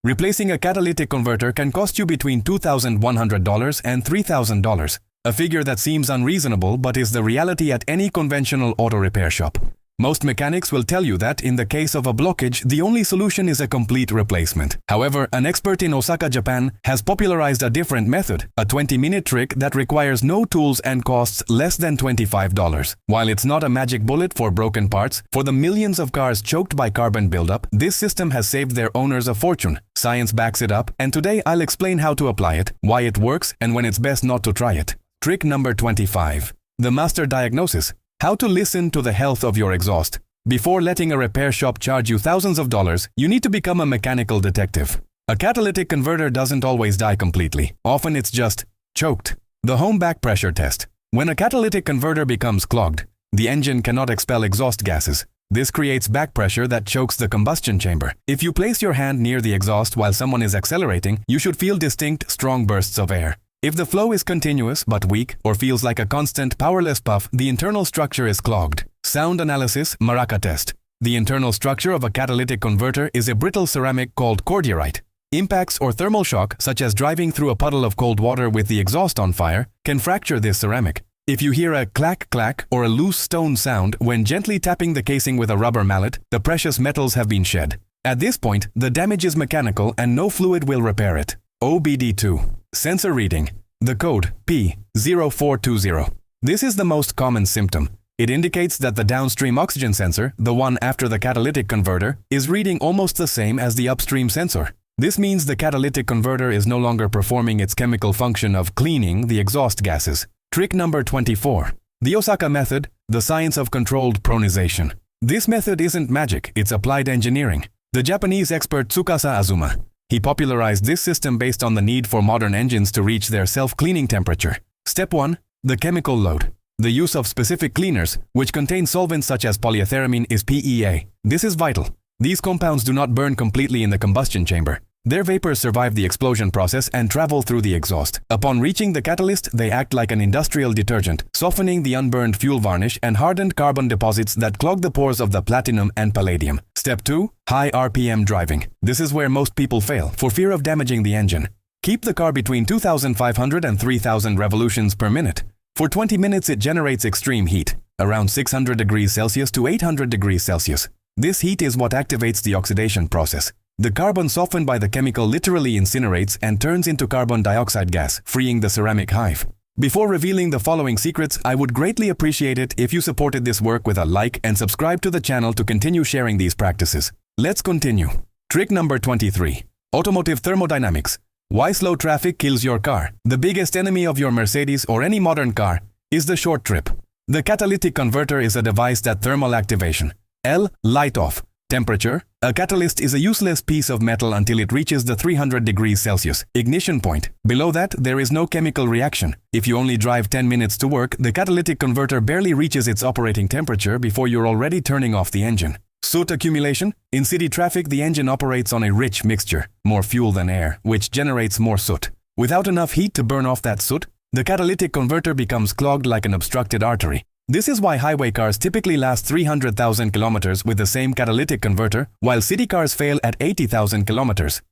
Replacing a catalytic converter can cost you between $2,100 and $3,000, a figure that seems unreasonable but is the reality at any conventional auto repair shop. Most mechanics will tell you that in the case of a blockage, the only solution is a complete replacement. However, an expert in Osaka, Japan, has popularized a different method, a 20-minute trick that requires no tools and costs less than $25. While it's not a magic bullet for broken parts, for the millions of cars choked by carbon buildup, this system has saved their owners a fortune. Science backs it up, and today I'll explain how to apply it, why it works, and when it's best not to try it. Trick number 25. The master diagnosis. How to listen to the health of your exhaust. Before letting a repair shop charge you thousands of dollars, you need to become a mechanical detective. A catalytic converter doesn't always die completely. Often it's just choked. The home back pressure test. When a catalytic converter becomes clogged, the engine cannot expel exhaust gases. This creates back pressure that chokes the combustion chamber. If you place your hand near the exhaust while someone is accelerating, you should feel distinct, strong bursts of air. If the flow is continuous but weak or feels like a constant, powerless puff, the internal structure is clogged. Sound analysis, Maraca test. The internal structure of a catalytic converter is a brittle ceramic called cordierite. Impacts or thermal shock, such as driving through a puddle of cold water with the exhaust on fire, can fracture this ceramic. If you hear a clack-clack or a loose stone sound when gently tapping the casing with a rubber mallet, the precious metals have been shed. At this point, the damage is mechanical and no fluid will repair it. OBD2. Sensor reading. The code P0420. This is the most common symptom. It indicates that the downstream oxygen sensor, the one after the catalytic converter, is reading almost the same as the upstream sensor. This means the catalytic converter is no longer performing its chemical function of cleaning the exhaust gases. Trick number 24. The Osaka method, the science of controlled pronization. This method isn't magic, it's applied engineering. The Japanese expert Tsukasa Azuma. He popularized this system based on the need for modern engines to reach their self-cleaning temperature. Step 1. The chemical load. The use of specific cleaners, which contain solvents such as polyethyramine, is PEA. This is vital. These compounds do not burn completely in the combustion chamber. Their vapors survive the explosion process and travel through the exhaust. Upon reaching the catalyst, they act like an industrial detergent, softening the unburned fuel varnish and hardened carbon deposits that clog the pores of the platinum and palladium. Step 2. High RPM driving. This is where most people fail, for fear of damaging the engine. Keep the car between 2,500 and 3,000 revolutions per minute. For 20 minutes it generates extreme heat, around 600 degrees Celsius to 800 degrees Celsius. This heat is what activates the oxidation process. The carbon softened by the chemical literally incinerates and turns into carbon dioxide gas, freeing the ceramic hive. Before revealing the following secrets, I would greatly appreciate it if you supported this work with a like and subscribe to the channel to continue sharing these practices. Let's continue. Trick number 23. Automotive thermodynamics. Why slow traffic kills your car. The biggest enemy of your Mercedes or any modern car is the short trip. The catalytic converter is a device that thermal activation. L. Light off. Temperature. A catalyst is a useless piece of metal until it reaches the 300 degrees Celsius ignition point. Below that, there is no chemical reaction. If you only drive 10 minutes to work, the catalytic converter barely reaches its operating temperature before you're already turning off the engine. Soot accumulation. In city traffic, the engine operates on a rich mixture, more fuel than air, which generates more soot. Without enough heat to burn off that soot, the catalytic converter becomes clogged like an obstructed artery. This is why highway cars typically last 300,000 kilometers with the same catalytic converter, while city cars fail at 80,000 kilometers.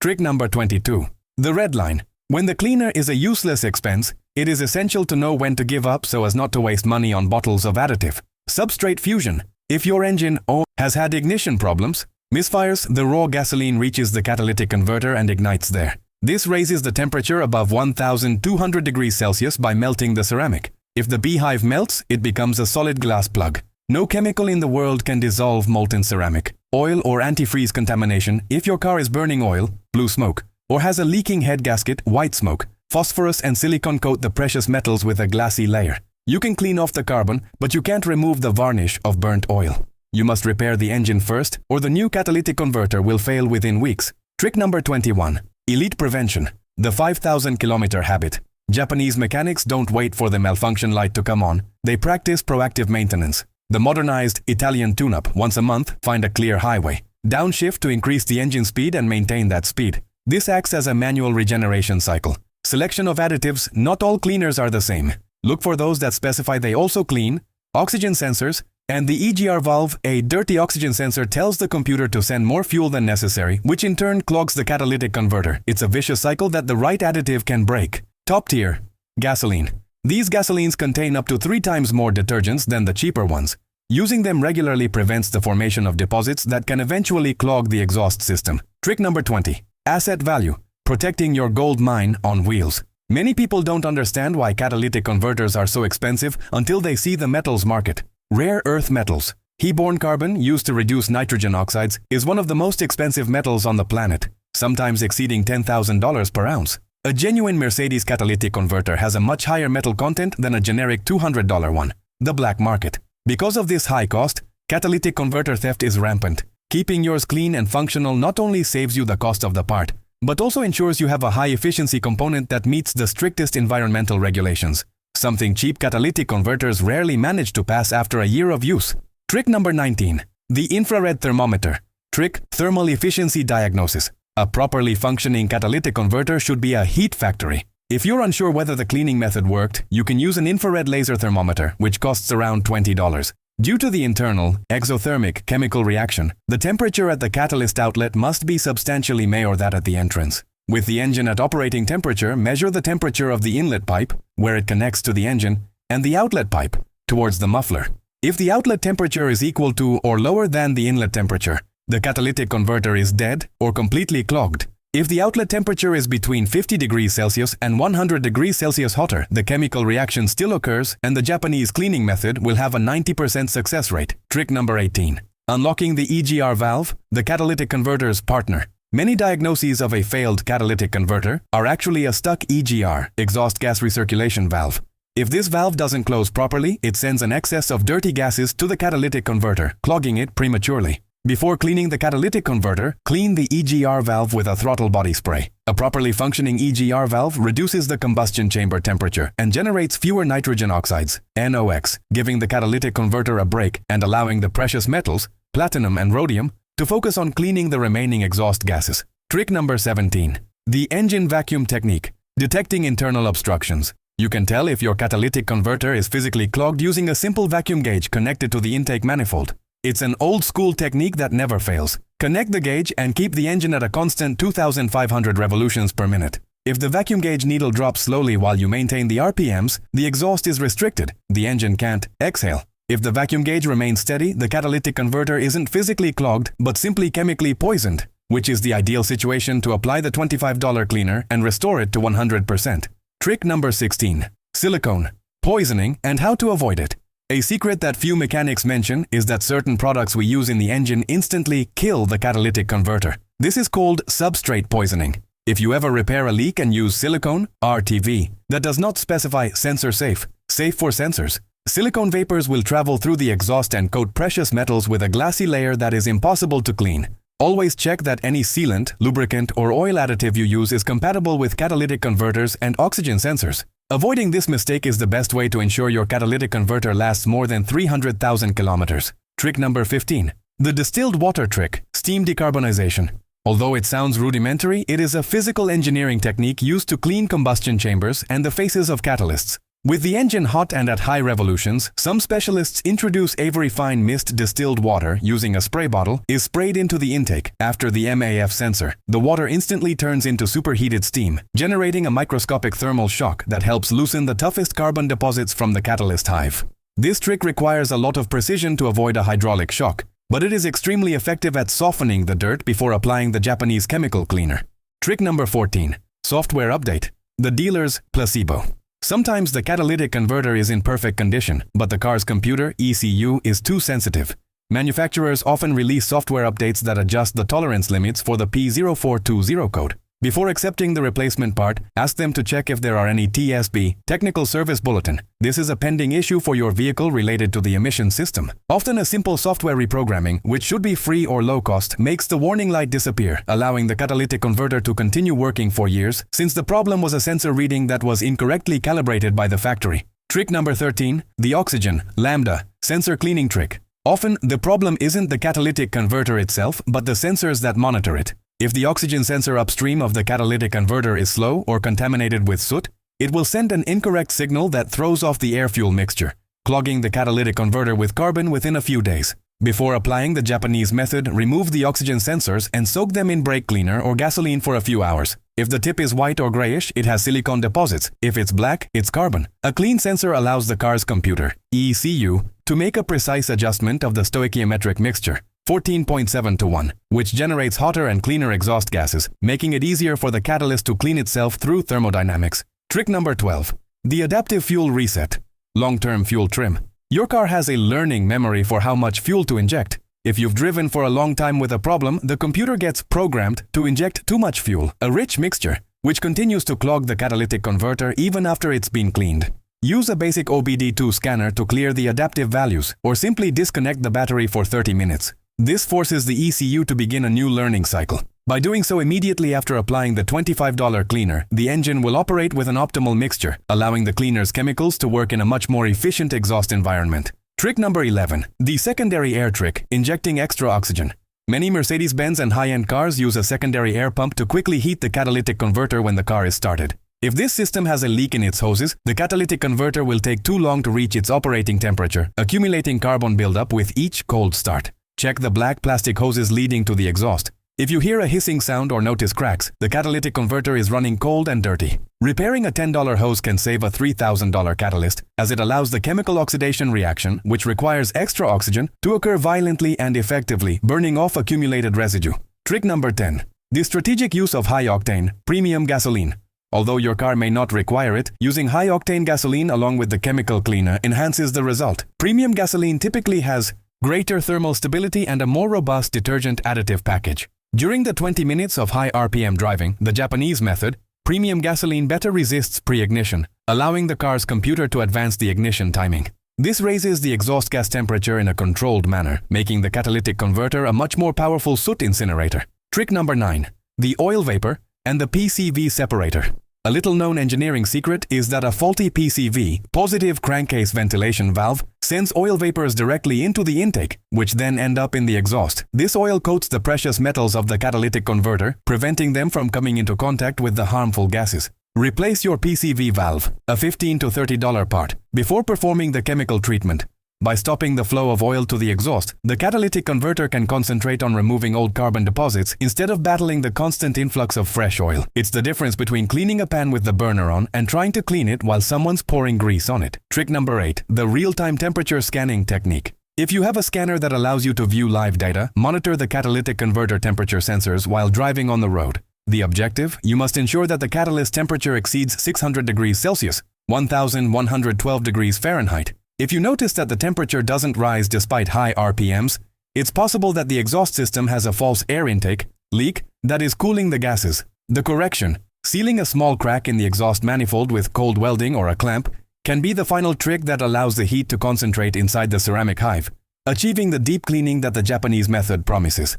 Trick number 22. The red line. When the cleaner is a useless expense, it is essential to know when to give up so as not to waste money on bottles of additive. Substrate fusion. If your engine has had ignition problems, misfires, the raw gasoline reaches the catalytic converter and ignites there. This raises the temperature above 1,200 degrees Celsius by melting the ceramic. If the beehive melts, it becomes a solid glass plug. No chemical in the world can dissolve molten ceramic. Oil or antifreeze contamination. If your car is burning oil, blue smoke, or has a leaking head gasket, white smoke. Phosphorus and silicon coat the precious metals with a glassy layer. You can clean off the carbon, but you can't remove the varnish of burnt oil. You must repair the engine first, or the new catalytic converter will fail within weeks. Trick number 21. Elite prevention. The 5,000-kilometer habit. Japanese mechanics don't wait for the malfunction light to come on. They practice proactive maintenance. The modernized Italian tune-up once a month, find a clear highway. Downshift to increase the engine speed and maintain that speed. This acts as a manual regeneration cycle. Selection of additives. Not all cleaners are the same. Look for those that specify they also clean. Oxygen sensors. And the EGR valve, a dirty oxygen sensor, tells the computer to send more fuel than necessary, which in turn clogs the catalytic converter. It's a vicious cycle that the right additive can break. Top tier. Gasoline. These gasolines contain up to 3 times more detergents than the cheaper ones. Using them regularly prevents the formation of deposits that can eventually clog the exhaust system. Trick number 20. Asset value. Protecting your gold mine on wheels. Many people don't understand why catalytic converters are so expensive until they see the metals market. Rare earth metals. He-born carbon, used to reduce nitrogen oxides, is one of the most expensive metals on the planet, sometimes exceeding $10,000 per ounce. A genuine Mercedes catalytic converter has a much higher metal content than a generic $200 one. The black market. Because of this high cost, catalytic converter theft is rampant. Keeping yours clean and functional not only saves you the cost of the part, but also ensures you have a high-efficiency component that meets the strictest environmental regulations. Something cheap catalytic converters rarely manage to pass after a year of use. Trick number 19. The infrared thermometer. Trick: thermal efficiency diagnosis. A properly functioning catalytic converter should be a heat factory. If you're unsure whether the cleaning method worked, you can use an infrared laser thermometer, which costs around $20. Due to the internal, exothermic chemical reaction, the temperature at the catalyst outlet must be substantially more than that at the entrance. With the engine at operating temperature, measure the temperature of the inlet pipe, where it connects to the engine, and the outlet pipe, towards the muffler. If the outlet temperature is equal to or lower than the inlet temperature, the catalytic converter is dead or completely clogged. If the outlet temperature is between 50 degrees Celsius and 100 degrees Celsius hotter, the chemical reaction still occurs and the Japanese cleaning method will have a 90% success rate. Trick number 18. Unlocking the EGR valve, the catalytic converter's partner. Many diagnoses of a failed catalytic converter are actually a stuck EGR, exhaust gas recirculation valve. If this valve doesn't close properly, it sends an excess of dirty gases to the catalytic converter, clogging it prematurely. Before cleaning the catalytic converter, clean the EGR valve with a throttle body spray. A properly functioning EGR valve reduces the combustion chamber temperature and generates fewer nitrogen oxides, NOx, giving the catalytic converter a break and allowing the precious metals, platinum and rhodium, to focus on cleaning the remaining exhaust gases. Trick number 17. The engine vacuum technique. Detecting internal obstructions. You can tell if your catalytic converter is physically clogged using a simple vacuum gauge connected to the intake manifold. It's an old-school technique that never fails. Connect the gauge and keep the engine at a constant 2,500 revolutions per minute. If the vacuum gauge needle drops slowly while you maintain the RPMs, the exhaust is restricted. The engine can't exhale. If the vacuum gauge remains steady, the catalytic converter isn't physically clogged, but simply chemically poisoned, which is the ideal situation to apply the $25 cleaner and restore it to 100%. Trick number 16. Silicone, poisoning, and how to avoid it. A secret that few mechanics mention is that certain products we use in the engine instantly kill the catalytic converter. This is called substrate poisoning. If you ever repair a leak and use silicone, RTV, that does not specify sensor safe, safe for sensors, silicone vapors will travel through the exhaust and coat precious metals with a glassy layer that is impossible to clean. Always check that any sealant, lubricant, or oil additive you use is compatible with catalytic converters and oxygen sensors. Avoiding this mistake is the best way to ensure your catalytic converter lasts more than 300,000 kilometers. Trick number 15. The distilled water trick, steam decarbonization. Although it sounds rudimentary, it is a physical engineering technique used to clean combustion chambers and the faces of catalysts. With the engine hot and at high revolutions, some specialists introduce Avery fine mist distilled water using a spray bottle is sprayed into the intake. After the MAF sensor, the water instantly turns into superheated steam, generating a microscopic thermal shock that helps loosen the toughest carbon deposits from the catalyst hive. This trick requires a lot of precision to avoid a hydraulic shock, but it is extremely effective at softening the dirt before applying the Japanese chemical cleaner. Trick number 14. Software update. The dealer's placebo. Sometimes the catalytic converter is in perfect condition, but the car's computer, ECU, is too sensitive. Manufacturers often release software updates that adjust the tolerance limits for the P0420 code. Before accepting the replacement part, ask them to check if there are any TSB, Technical Service Bulletin. This is a pending issue for your vehicle related to the emission system. Often a simple software reprogramming, which should be free or low cost, makes the warning light disappear, allowing the catalytic converter to continue working for years, since the problem was a sensor reading that was incorrectly calibrated by the factory. Trick number 13. The oxygen, lambda, sensor cleaning trick. Often, the problem isn't the catalytic converter itself, but the sensors that monitor it. If the oxygen sensor upstream of the catalytic converter is slow or contaminated with soot, it will send an incorrect signal that throws off the air-fuel mixture. clogging the catalytic converter with carbon within a few days. Before applying the Japanese method, remove the oxygen sensors and soak them in brake cleaner or gasoline for a few hours. If the tip is white or grayish, it has silicone deposits. If it's black, it's carbon. A clean sensor allows the car's computer, ECU, to make a precise adjustment of the stoichiometric mixture, 14.7:1, which generates hotter and cleaner exhaust gases, making it easier for the catalyst to clean itself through thermodynamics. Trick number 12. The adaptive fuel reset. Long-term fuel trim. Your car has a learning memory for how much fuel to inject. If you've driven for a long time with a problem, the computer gets programmed to inject too much fuel, a rich mixture, which continues to clog the catalytic converter even after it's been cleaned. Use a basic OBD2 scanner to clear the adaptive values, or simply disconnect the battery for 30 minutes. This forces the ECU to begin a new learning cycle. By doing so immediately after applying the $25 cleaner, the engine will operate with an optimal mixture, allowing the cleaner's chemicals to work in a much more efficient exhaust environment. Trick number 11. The secondary air trick, injecting extra oxygen. Many Mercedes-Benz and high-end cars use a secondary air pump to quickly heat the catalytic converter when the car is started. If this system has a leak in its hoses, the catalytic converter will take too long to reach its operating temperature, accumulating carbon buildup with each cold start. Check the black plastic hoses leading to the exhaust. If you hear a hissing sound or notice cracks, the catalytic converter is running cold and dirty. Repairing a $10 hose can save a $3,000 catalyst, as it allows the chemical oxidation reaction, which requires extra oxygen, to occur violently and effectively, burning off accumulated residue. Trick number 10. The strategic use of high-octane, premium gasoline. Although your car may not require it, using high-octane gasoline along with the chemical cleaner enhances the result. Premium gasoline typically has greater thermal stability and a more robust detergent additive package. During the 20 minutes of high RPM driving, the Japanese method, premium gasoline better resists pre-ignition, allowing the car's computer to advance the ignition timing. This raises the exhaust gas temperature in a controlled manner, making the catalytic converter a much more powerful soot incinerator. Trick number 9. The oil vapor and the PCV separator. A little-known engineering secret is that a faulty PCV, positive crankcase ventilation valve, sends oil vapors directly into the intake, which then end up in the exhaust. This oil coats the precious metals of the catalytic converter, preventing them from coming into contact with the harmful gases. Replace your PCV valve, a $15 to $30 part, before performing the chemical treatment. By stopping the flow of oil to the exhaust, the catalytic converter can concentrate on removing old carbon deposits instead of battling the constant influx of fresh oil. It's the difference between cleaning a pan with the burner on and trying to clean it while someone's pouring grease on it. Trick number 8. The real-time temperature scanning technique. If you have a scanner that allows you to view live data, monitor the catalytic converter temperature sensors while driving on the road. The objective? You must ensure that the catalyst temperature exceeds 600 degrees Celsius, 1112 degrees Fahrenheit. If you notice that the temperature doesn't rise despite high RPMs, it's possible that the exhaust system has a false air intake, leak, that is cooling the gases. The correction, sealing a small crack in the exhaust manifold with cold welding or a clamp, can be the final trick that allows the heat to concentrate inside the ceramic hive, achieving the deep cleaning that the Japanese method promises.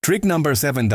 Trick number 7.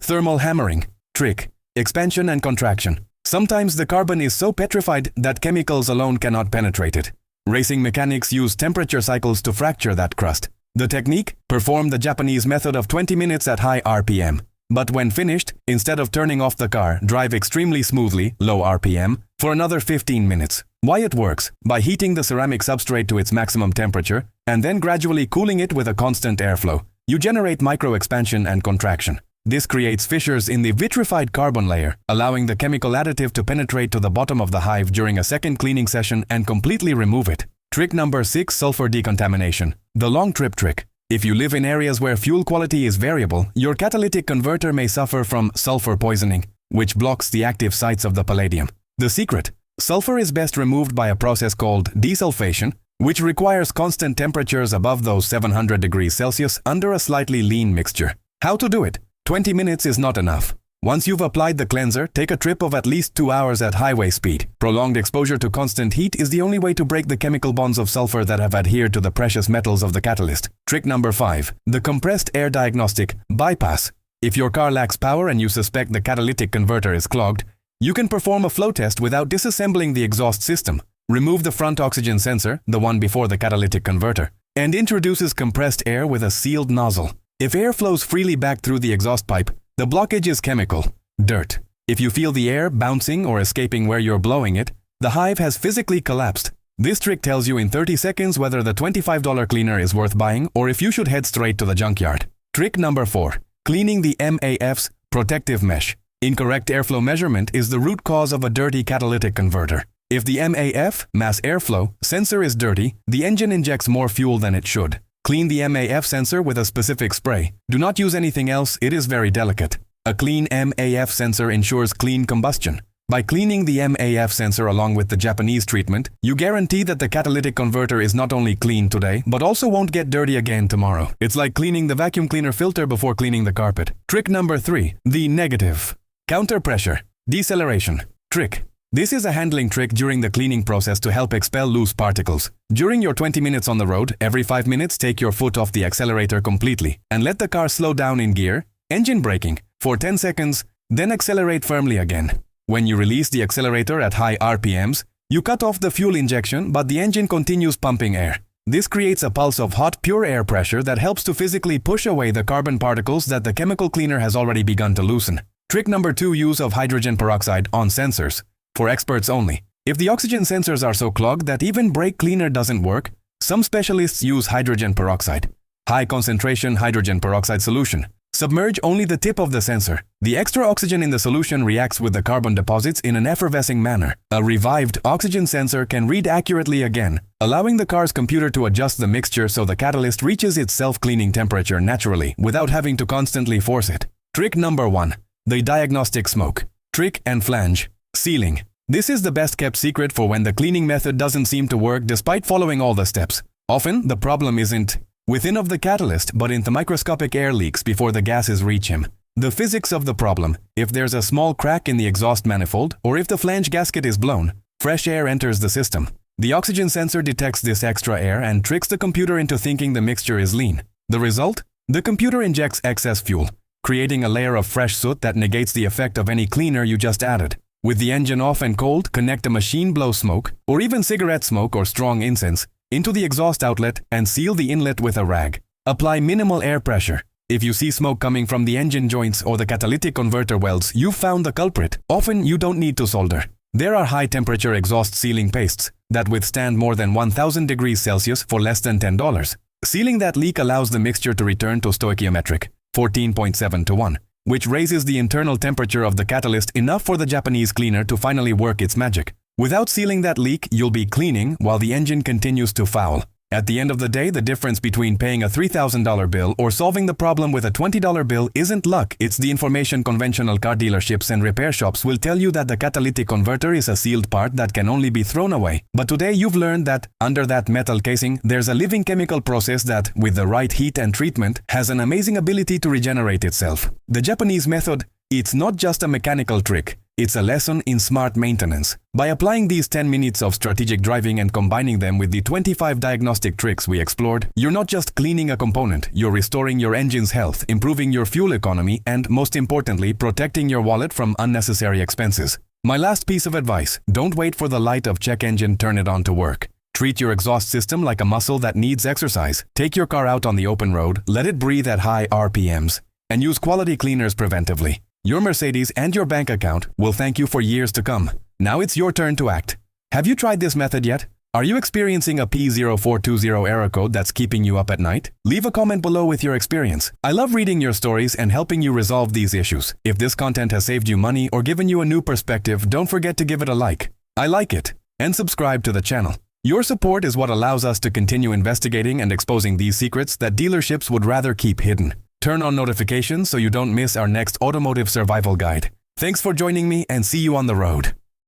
Thermal hammering. Trick, expansion and contraction. Sometimes the carbon is so petrified that chemicals alone cannot penetrate it. Racing mechanics use temperature cycles to fracture that crust. The technique? Perform the Japanese method of 20 minutes at high RPM. But when finished, instead of turning off the car, drive extremely smoothly, low RPM, for another 15 minutes. Why it works? By heating the ceramic substrate to its maximum temperature, and then gradually cooling it with a constant airflow, you generate micro-expansion and contraction. This creates fissures in the vitrified carbon layer, allowing the chemical additive to penetrate to the bottom of the hive during a second cleaning session and completely remove it. Trick number 6. Sulfur decontamination. The long trip trick. If you live in areas where fuel quality is variable, your catalytic converter may suffer from sulfur poisoning, which blocks the active sites of the palladium. The secret? Sulfur is best removed by a process called desulfation, which requires constant temperatures above those 700 degrees Celsius under a slightly lean mixture. How to do it? 20 minutes is not enough. Once you've applied the cleanser, take a trip of at least 2 hours at highway speed. Prolonged exposure to constant heat is the only way to break the chemical bonds of sulfur that have adhered to the precious metals of the catalyst. Trick number 5. The compressed air diagnostic bypass. If your car lacks power and you suspect the catalytic converter is clogged, you can perform a flow test without disassembling the exhaust system. Remove the front oxygen sensor, the one before the catalytic converter, and introduces compressed air with a sealed nozzle. If air flows freely back through the exhaust pipe, the blockage is chemical, dirt. If you feel the air bouncing or escaping where you're blowing it, the hive has physically collapsed. This trick tells you in 30 seconds whether the $25 cleaner is worth buying or if you should head straight to the junkyard. Trick number 4. Cleaning the MAF's protective mesh. Incorrect airflow measurement is the root cause of a dirty catalytic converter. If the MAF, mass airflow, sensor is dirty, the engine injects more fuel than it should. Clean the MAF sensor with a specific spray. Do not use anything else, it is very delicate. A clean MAF sensor ensures clean combustion. By cleaning the MAF sensor along with the Japanese treatment, you guarantee that the catalytic converter is not only clean today, but also won't get dirty again tomorrow. It's like cleaning the vacuum cleaner filter before cleaning the carpet. Trick number 3. The negative. Counter pressure. Deceleration. Trick. This is a handling trick during the cleaning process to help expel loose particles. During your 20 minutes on the road, every 5 minutes take your foot off the accelerator completely and let the car slow down in gear, engine braking, for 10 seconds, then accelerate firmly again. When you release the accelerator at high RPMs, you cut off the fuel injection but the engine continues pumping air. This creates a pulse of hot, pure air pressure that helps to physically push away the carbon particles that the chemical cleaner has already begun to loosen. Trick number 2. Use of hydrogen peroxide on sensors. For experts only. If the oxygen sensors are so clogged that even brake cleaner doesn't work, some specialists use hydrogen peroxide. High concentration hydrogen peroxide solution. Submerge only the tip of the sensor. The extra oxygen in the solution reacts with the carbon deposits in an effervescing manner. A revived oxygen sensor can read accurately again, allowing the car's computer to adjust the mixture so the catalyst reaches its self-cleaning temperature naturally without having to constantly force it. Trick number 1. The diagnostic smoke. Trick and flange. Sealing. This is the best kept secret for when the cleaning method doesn't seem to work despite following all the steps. Often, the problem isn't within of the catalyst but in the microscopic air leaks before the gases reach him. The physics of the problem: if there's a small crack in the exhaust manifold or if the flange gasket is blown, fresh air enters the system. The oxygen sensor detects this extra air and tricks the computer into thinking the mixture is lean. The result? The computer injects excess fuel, creating a layer of fresh soot that negates the effect of any cleaner you just added. With the engine off and cold, connect a machine blow smoke, or even cigarette smoke or strong incense, into the exhaust outlet and seal the inlet with a rag. Apply minimal air pressure. If you see smoke coming from the engine joints or the catalytic converter welds, you've found the culprit. Often, you don't need to solder. There are high-temperature exhaust sealing pastes that withstand more than 1000 degrees Celsius for less than $10. Sealing that leak allows the mixture to return to stoichiometric, 14.7 to 1. Which raises the internal temperature of the catalyst enough for the Japanese cleaner to finally work its magic. Without sealing that leak, you'll be cleaning while the engine continues to foul. At the end of the day, the difference between paying a $3,000 bill or solving the problem with a $20 bill isn't luck, it's the information. Conventional car dealerships and repair shops will tell you that the catalytic converter is a sealed part that can only be thrown away. But today you've learned that under that metal casing, there's a living chemical process that, with the right heat and treatment, has an amazing ability to regenerate itself. The Japanese method, it's not just a mechanical trick. It's a lesson in smart maintenance. By applying these 10 minutes of strategic driving and combining them with the 25 diagnostic tricks we explored, you're not just cleaning a component, you're restoring your engine's health, improving your fuel economy, and most importantly, protecting your wallet from unnecessary expenses. My last piece of advice: don't wait for the light of check engine turn it on to work. Treat your exhaust system like a muscle that needs exercise. Take your car out on the open road, let it breathe at high RPMs, and use quality cleaners preventively. Your Mercedes and your bank account will thank you for years to come. Now it's your turn to act. Have you tried this method yet? Are you experiencing a P0420 error code that's keeping you up at night? Leave a comment below with your experience. I love reading your stories and helping you resolve these issues. If this content has saved you money or given you a new perspective, don't forget to give it a like. I like it. And subscribe to the channel. Your support is what allows us to continue investigating and exposing these secrets that dealerships would rather keep hidden. Turn on notifications so you don't miss our next automotive survival guide. Thanks for joining me and see you on the road.